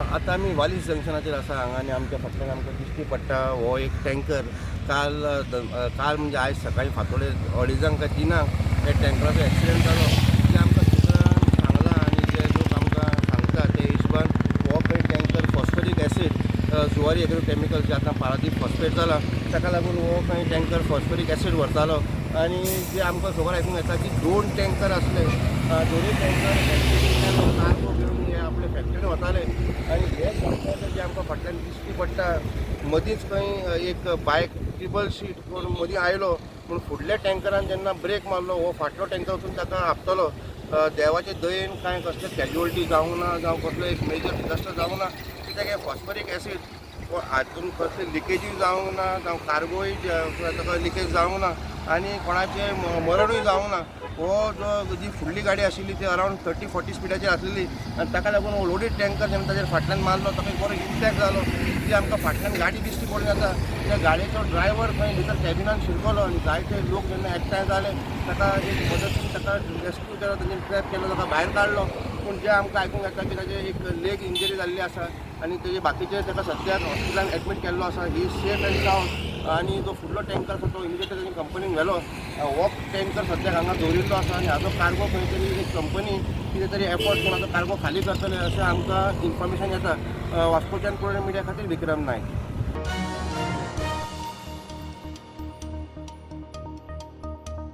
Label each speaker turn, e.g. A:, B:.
A: आता आम्ही वालीस जंक्शनाचेर आसा हांगा आनी आमच्या फाटल्यान आमकां दिश्टी पडटा हो एक टँकर काल म्हणजे आयज सकाळी फांतोडेर 2:30 काय 3:00 हे टँकराचो एक्सिडेंट जालो. जे आमकां सुत्रान सांगलां आनी जे लोक आमकां सांगता ते हिशोबान हो पळय tanker phosphoric acid Zuari agro chemical जे आतां पारादीप फॉस्फेट जाला ताका लागून हो खंय टँकर फॉस्फरीक एसीड व्हरतालो. आनी जे आमकां खबर आयकूंक येता की 2 टँकर आसले. दोनूय टँकर कार्गो घेवन हे आपले फॅक्टरीन वताले आनी हे टँकर जे आमकां फाटल्यान दिश्टी पडटा मदींच खंय एक बायक ट्रिबल शीट करून मदीं आयलो पूण फुडल्या टँकरान जेन्ना ब्रेक मारलो हो फाटलो टँकर वचून ताका आपतलो. देवाचे दयेन कांय कसले कॅज्युअलिटी जावंक ना जावं कसलो एक मेजर डिजास्टर जावंक ना कित्याक हे फॉस्फरीक एसीड हातून कसले लिकेजूय जावंक ना जावं कार्गोय ताका लिकेज जावंक ना आनी कोणाचें मरणूय जावंक ना. हो जो जी फुडली गाडी आशिल्ली ती अरावंड 30-40 स्पिडाचेर आसलेली आनी ताका लागून हो लोडीड टँकर जेन्ना ताचेर फाटल्यान मारलो ताका एक बरो इम्पॅक्ट जालो. जी आमकां फाटल्यान गाडी दिश्टी पडून येता त्या गाडयेचो ड्रायव्हर खंय भितर कॅबिनान शिरकलो आनी जायते लोक जेन्ना एकठांय जाले ताका एक मदतीन ताका रेस्क्यू केलो ताणें ट्रॅप केलो ताका भायर काडलो. पूण जे आमकां आयकूंक येता की ताचे एक लेग इंजरी जाल्ली आसा आनी तेजे बाकीचे ताका सद्याक हॉस्पिटलान एडमीट केल्लो आसा. ही सेफ एंड सावंड. आनी जो फुडलो टँकर आसा तो इमिजिएटली तांणी कंपनीन व्हेलो. हो टँकर सद्याक हांगा दवरिल्लो आसा आनी हाजो कार्गो खंय तरी एक कंपनी कितें तरी एफर्ट करून हाजो कार्गो खाली करतले अशें आमकां इन्फॉर्मेशन येता. वास्कोच्यान पुणे मिडिया खातीर विक्रम नायक.